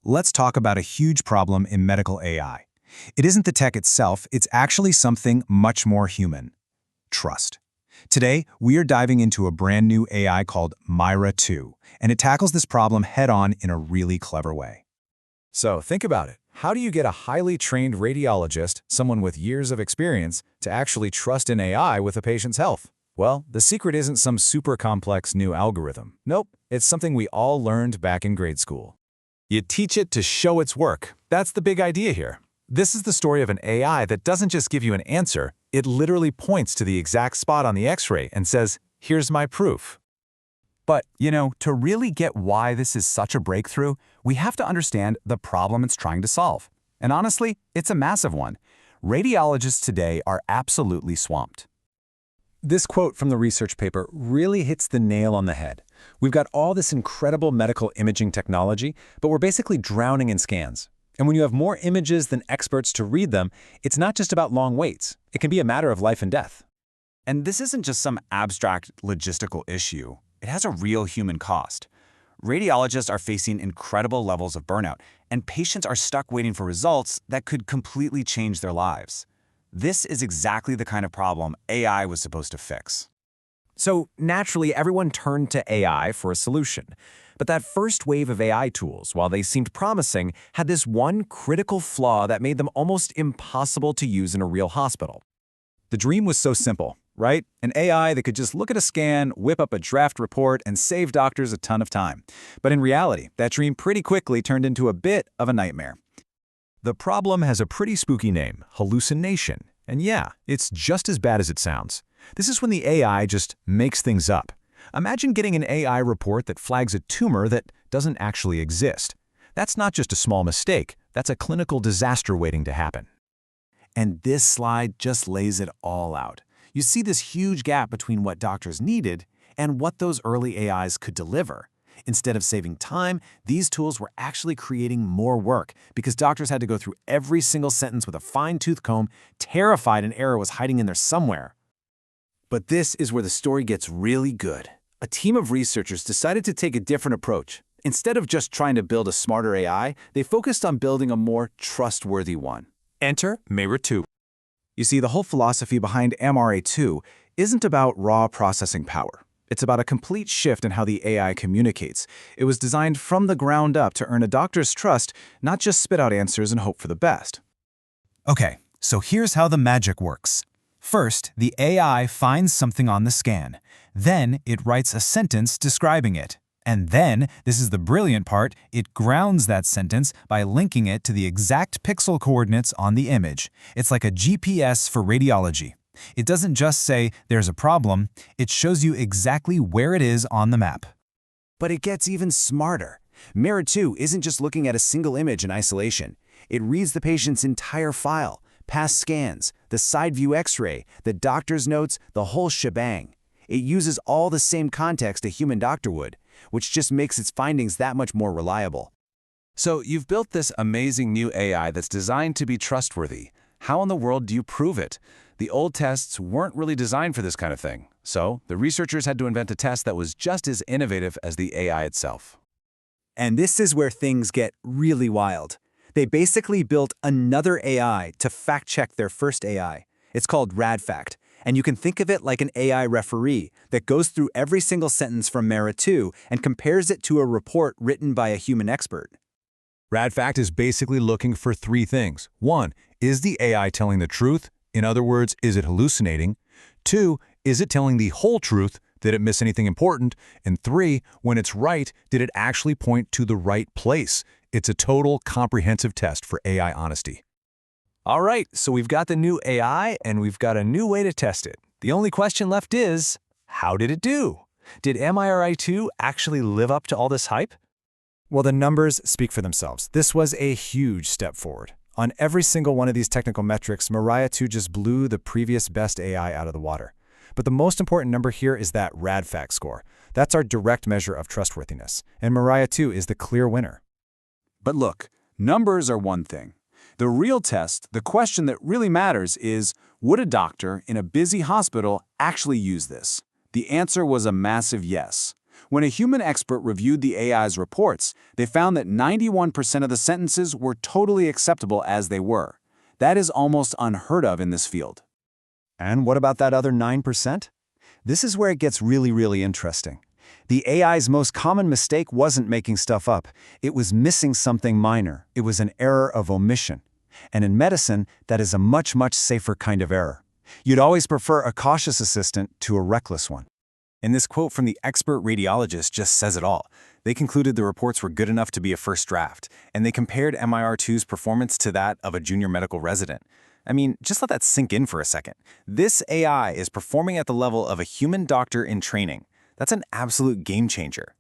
let's talk about a huge problem in medical AI. It isn't the tech itself, it's actually something much more human. Trust. Today, we are diving into a brand new AI called MIRA 2, and it tackles this problem head-on in a really clever way. So think about it. How do you get a highly trained radiologist, someone with years of experience, to actually trust in AI with a patient's health? Well, the secret isn't some super complex new algorithm. Nope, it's something we all learned back in grade school. You teach it to show its work. That's the big idea here. This is the story of an AI that doesn't just give you an answer, it literally points to the exact spot on the X-ray and says, "Here's my proof." But, to really get why this is such a breakthrough, we have to understand the problem it's trying to solve. And honestly, it's a massive one. Radiologists today are absolutely swamped. This quote from the research paper really hits the nail on the head. We've got all this incredible medical imaging technology, but we're basically drowning in scans. And when you have more images than experts to read them, it's not just about long waits. It can be a matter of life and death. And this isn't just some abstract logistical issue. It has a real human cost. Radiologists are facing incredible levels of burnout, and patients are stuck waiting for results that could completely change their lives. This is exactly the kind of problem AI was supposed to fix. So naturally, everyone turned to AI for a solution. But that first wave of AI tools, while they seemed promising, had this one critical flaw that made them almost impossible to use in a real hospital. The dream was so simple, right? An AI that could just look at a scan, whip up a draft report, and save doctors a ton of time. But in reality, that dream pretty quickly turned into a bit of a nightmare. The problem has a pretty spooky name, hallucination. And yeah, it's just as bad as it sounds. This is when the AI just makes things up. Imagine getting an AI report that flags a tumor that doesn't actually exist. That's not just a small mistake, that's a clinical disaster waiting to happen. And this slide just lays it all out. You see this huge gap between what doctors needed and what those early AIs could deliver. Instead of saving time, these tools were actually creating more work because doctors had to go through every single sentence with a fine-tooth comb, terrified an error was hiding in there somewhere. But this is where the story gets really good. A team of researchers decided to take a different approach. Instead of just trying to build a smarter AI, they focused on building a more trustworthy one. Enter MAIRA 2. You see, the whole philosophy behind MRA 2 isn't about raw processing power. It's about a complete shift in how the AI communicates. It was designed from the ground up to earn a doctor's trust, not just spit out answers and hope for the best. Okay, so here's how the magic works. First, the AI finds something on the scan. Then, it writes a sentence describing it. And then, this is the brilliant part, it grounds that sentence by linking it to the exact pixel coordinates on the image. It's like a GPS for radiology. It doesn't just say, there's a problem, it shows you exactly where it is on the map. But it gets even smarter. MAIRA 2 isn't just looking at a single image in isolation. It reads the patient's entire file, past scans, the side view X-ray, the doctor's notes, the whole shebang. It uses all the same context a human doctor would, which just makes its findings that much more reliable. So you've built this amazing new AI that's designed to be trustworthy. How in the world do you prove it? The old tests weren't really designed for this kind of thing. So the researchers had to invent a test that was just as innovative as the AI itself. And this is where things get really wild. They basically built another AI to fact-check their first AI. It's called RadFact, and you can think of it like an AI referee that goes through every single sentence from MAIRA 2 and compares it to a report written by a human expert. RadFact is basically looking for three things. 1, is the AI telling the truth? In other words, is it hallucinating? 2, is it telling the whole truth? Did it miss anything important? And 3, when it's right, did it actually point to the right place? It's a total comprehensive test for AI honesty. All right, so we've got the new AI and we've got a new way to test it. The only question left is, how did it do? Did MIRA 2 actually live up to all this hype? Well, the numbers speak for themselves. This was a huge step forward. On every single one of these technical metrics, MIRA 2 just blew the previous best AI out of the water. But the most important number here is that RadFact score. That's our direct measure of trustworthiness, and MIRA 2 is the clear winner. But look, numbers are one thing. The real test, the question that really matters is, would a doctor in a busy hospital actually use this? The answer was a massive yes. When a human expert reviewed the AI's reports, they found that 91% of the sentences were totally acceptable as they were. That is almost unheard of in this field. And what about that other 9%? This is where it gets really interesting. The AI's most common mistake wasn't making stuff up. It was missing something minor. It was an error of omission. And in medicine, that is a much safer kind of error. You'd always prefer a cautious assistant to a reckless one. And this quote from the expert radiologist just says it all. They concluded the reports were good enough to be a first draft, and they compared MIR2's performance to that of a junior medical resident. I mean, just let that sink in for a second. This AI is performing at the level of a human doctor in training. That's an absolute game changer.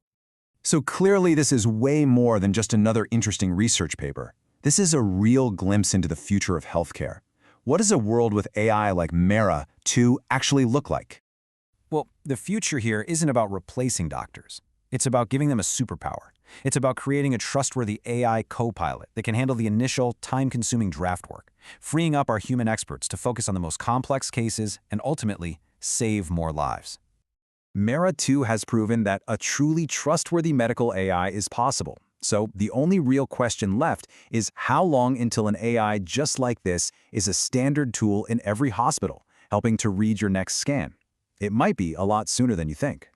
So clearly this is way more than just another interesting research paper. This is a real glimpse into the future of healthcare. What does a world with AI like MAIRA-2 actually look like? Well, the future here isn't about replacing doctors. It's about giving them a superpower. It's about creating a trustworthy AI co-pilot that can handle the initial, time-consuming draft work, freeing up our human experts to focus on the most complex cases and ultimately save more lives. MAIRA-2 has proven that a truly trustworthy medical AI is possible. So the only real question left is how long until an AI just like this is a standard tool in every hospital, helping to read your next scan. It might be a lot sooner than you think.